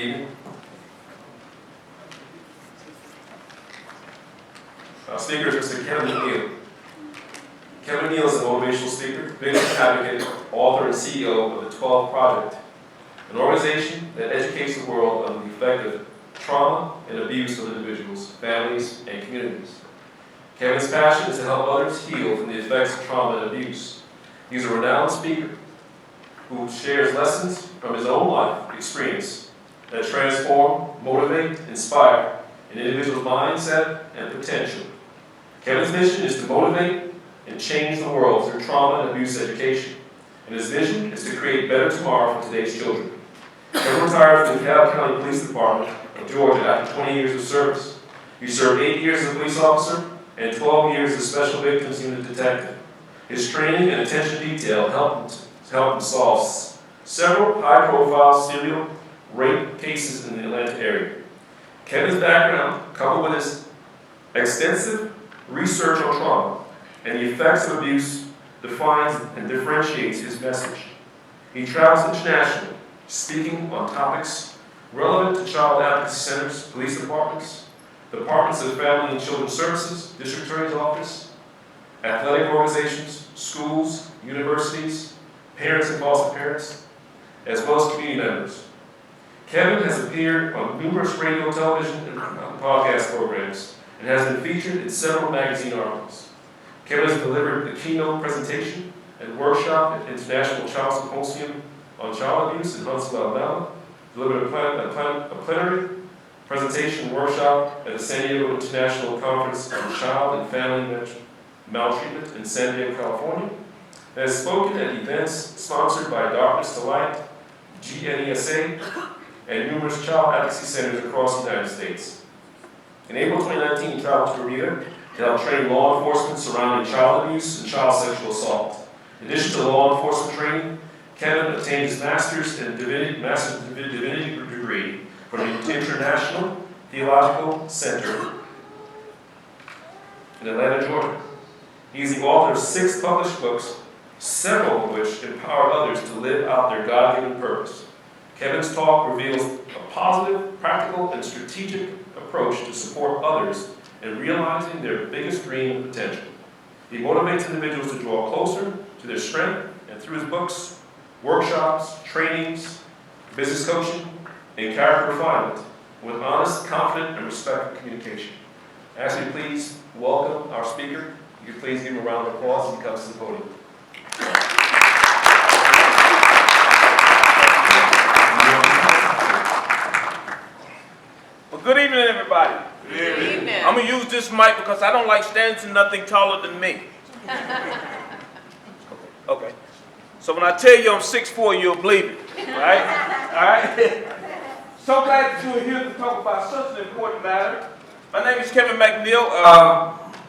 evening. Our speaker is Mr. Kevin Neal. Kevin Neal is a motivational speaker, business advocate, author, and CEO of the 12 Project, an organization that educates the world on the effect of trauma and abuse on individuals, families, and communities. Kevin's passion is to help others heal from the effects of trauma and abuse. He's a renowned speaker who shares lessons from his own life experience that transform, motivate, inspire an individual's mindset and potential. Kevin's mission is to motivate and change the world through trauma and abuse education, and his vision is to create better tomorrow for today's children. Kevin retired from the DeKalb County Police Department of Georgia after 20 years of service. He served 8 years as a police officer and 12 years as a Special Victims Unit detective. His training and attention to detail helped him solve several high-profile serial rape cases in the Atlanta area. Kevin's background, coupled with his extensive research on trauma and the effects of abuse, defines and differentiates his message. He travels internationally, speaking on topics relevant to child advocacy centers, police departments, departments of family and children's services, district attorney's office, athletic organizations, schools, universities, parents and foster parents, as well as community members. Kevin has appeared on numerous radio, television, and podcast programs and has been featured in several magazine articles. Kevin has delivered a keynote presentation and workshop at International Child Symposium on Child Abuse in Huntsville, Alabama, delivered a plenary presentation workshop at the San Diego International Conference on Child and Family Maltreatment in San Diego, California, and has spoken at events sponsored by Darkness to Light, GNESA, and numerous child advocacy centers across the United States. In April 2019, he traveled to Bermuda to help train law enforcement surrounding child abuse and child sexual assault. In addition to law enforcement training, Kevin obtained his master's divinity degree from the International Theological Center in Atlanta, Georgia. He is the author of 6 published books, several of which empower others to live out their God-given purpose. Kevin's talk reveals a positive, practical, and strategic approach to support others in realizing their biggest dream and potential. He motivates individuals to draw closer to their strength, and through his books, workshops, trainings, business coaching, and character refinement, with honest, confident, and respectful communication. I ask you to please welcome our speaker. You can please give him a round of applause as he comes to the podium. Well, good evening, everybody. Good evening. I'm going to use this mic because I don't like standing to nothing taller than me. Okay. So when I tell you I'm 6'4", you'll believe it, right? All right? So glad that you're here to talk about such an important matter. My name is Kevin McNeil.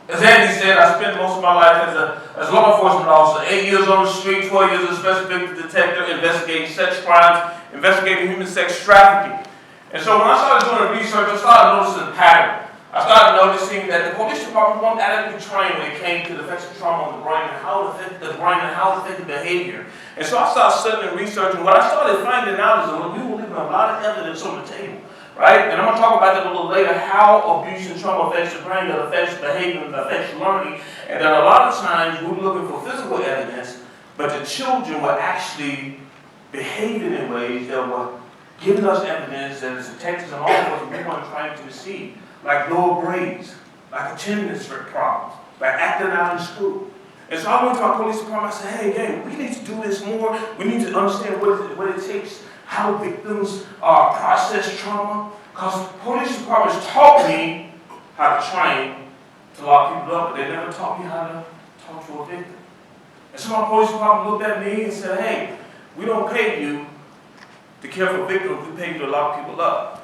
As Andy said, I spent most of my life as a law enforcement officer. 8 years on the street, 12 years as a special victims detective, investigating sex crimes, investigating human sex trafficking. And so when I started doing the research, I started noticing a pattern. I started noticing that the police department wasn't adequately trained when it came to the effects of trauma on the brain and how it affected the brain and how it affected behavior. And so I started studying and researching. What I started finding out is that we were leaving a lot of evidence on the table, right? And I'm going to talk about that a little later, how abuse and trauma affects the brain, that affects behavior, and affects learning. And then a lot of times we're looking for physical evidence, but the children were actually behaving in ways that were giving us evidence that as detectives and all of us, we weren't trying to receive. Like lower grades, like attendance problems, like acting out in school. And so I went to our police department and I said, hey, gang, we need to do this more. We need to understand what it takes, how victims process trauma. Because police departments taught me how to train to lock people up, but they never taught me how to talk to a victim. And so my police department looked at me and said, hey, we don't pay you to care for victims, we pay you to lock people up.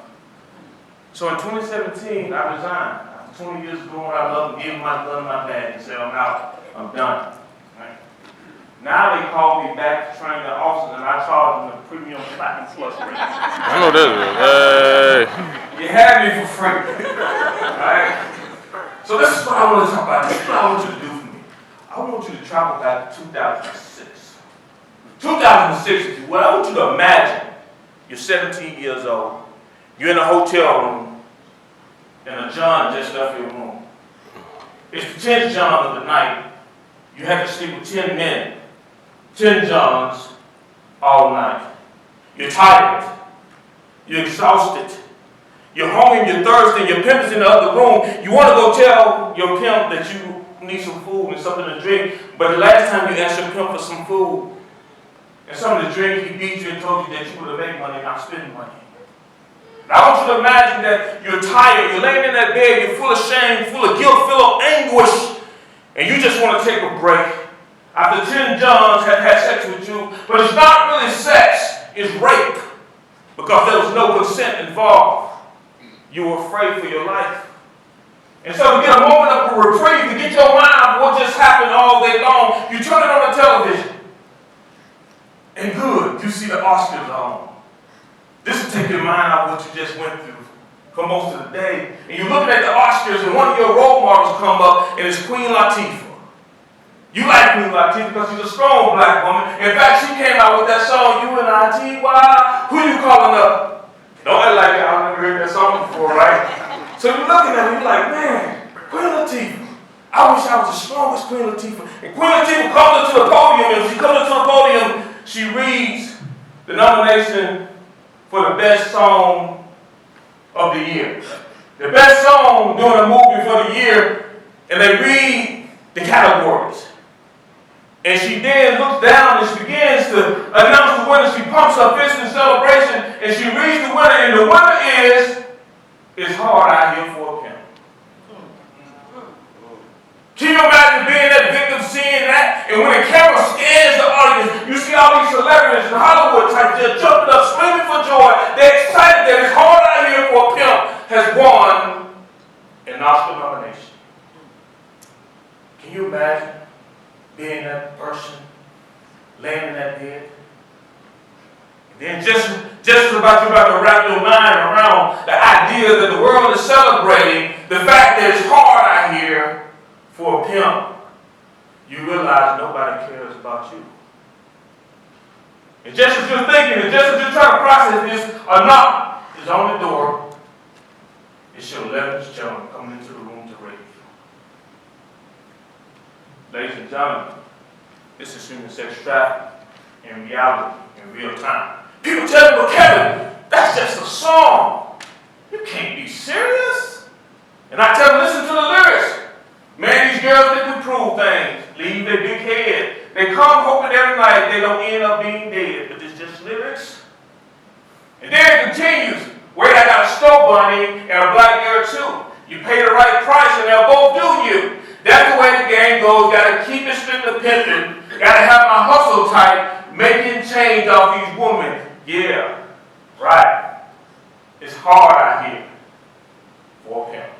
So in 2017, I resigned. After 20 years of doing what I love and gave my gun in my bag and said, I'm out, I'm done. Right? Now they call me back to train the officers and I charge them the premium platinum plus rate. I know that. Hey. You had me for free. Right? So this is what I want to talk about. This is what I want you to do for me. I want you to travel back to 2006. 2006, what I want you to imagine, you're 17 years old. You're in a hotel room, and a John just left your room. It's the 10th John of the night. You have to sleep with 10 men, 10 Johns all night. You're tired. You're exhausted. You're hungry, you're thirsty, your pimp is in the other room. You want to go tell your pimp that you need some food and something to drink, but the last time you asked your pimp for some food and something to drink, he beat you and told you that you would have made money, not spend money. Now I want you to imagine that you're tired, you're laying in that bed, you're full of shame, full of guilt, full of anguish, and you just want to take a break. After 10 Johns have had sex with you, but it's not really sex, it's rape, because there was no consent involved. You were afraid for your life. And so to get a moment of reprieve, to get your mind off what just happened all day long, you turn it on the television. And good, you see the Oscars on. This will take your mind off what you just went through for most of the day. And you're looking at the Oscars and one of your role models come up and it's Queen Latifah. You like Queen Latifah because she's a strong black woman. In fact, she came out with that song, U-N-I-T-Y. Who you calling up? Don't act like y'all never heard that song before, right? So you're looking at her, you're like, man, Queen Latifah. I wish I was as strong as Queen Latifah. And Queen Latifah comes into the podium, and when she comes into the podium, she reads the nomination for the best song of the year. The best song during a movie for the year, and they read the categories. And she then looks down and she begins to announce the winner. She pumps her fist in celebration and she reads the winner. And the winner is It's Hard Out Here for a Pimp. Can you imagine being that victim, seeing that? And when the camera scans the audience, you see all these celebrities and Hollywood types just jumping up, screaming for joy. They're excited that It's Hard Out Here for a Pimp has won an Oscar nomination. Can you imagine being that person, laying in that bed? And then just as about you're about to wrap your mind around the idea that the world is celebrating the fact that it's hard out here for a pimp, you realize nobody cares about you. And just as you're thinking, and just as you're trying to process this, a knock is on the door. It's your 11th John coming into the room to rape you. Ladies and gentlemen, this is human sex trafficking in reality, in real time. People tell me, but Kevin, that's just a song. You can't be serious. And I tell them, listen to the lyrics. Man, these girls think we prove things. Leave their big head. They come hoping every night they don't end up being dead. But it's just lyrics. And then it continues. Wait, I got a snow bunny and a black girl too. You pay the right price and they'll both do you. That's the way the game goes. Gotta keep it strictly pimping. Gotta have my hustle tight, making change off these women. Yeah, right. It's hard out here for a pimp.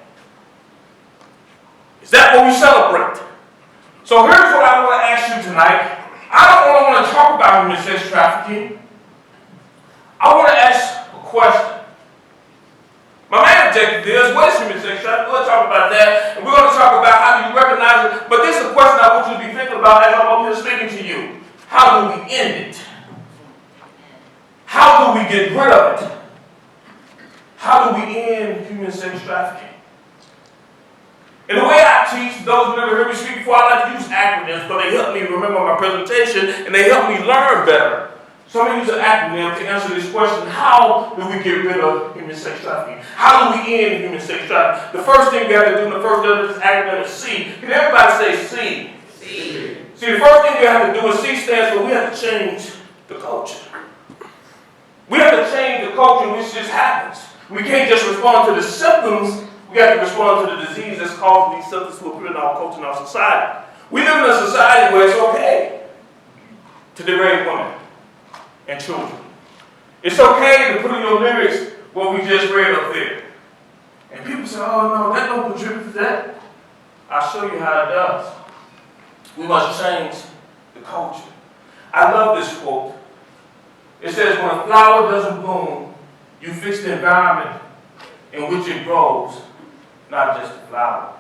Is that what we celebrate? So here's what I want to ask you tonight. I don't only want to talk about human sex trafficking. I want to ask a question. My main objective is, what is human sex trafficking? We'll talk about that, and we're going to talk about how do you recognize it. But this is a question I want you to be thinking about as I'm up here speaking to you. How do we end it? How do we get rid of it? How do we end human sex trafficking? And the way I teach, those who never heard me speak before, I like to use acronyms because they help me remember my presentation and they help me learn better. So I'm going to use an acronym to answer this question. How do we get rid of human sex trafficking? How do we end human sex trafficking? The first thing we have to do in the first letter of this acronym is C. Can everybody say C? C. See, the first thing we have to do is C stands for we have to change the culture. We have to change the culture which just happens. We can't just respond to the symptoms. We have to respond to the disease that's causing these symptoms to appear in our culture and our society. We live in a society where it's okay to degrade women and children. It's okay to put in your lyrics what we just read up there. And people say, oh no, that don't contribute to that. I'll show you how it does. We must change the culture. I love this quote. It says, when a flower doesn't bloom, you fix the environment in which it grows, not just the flower.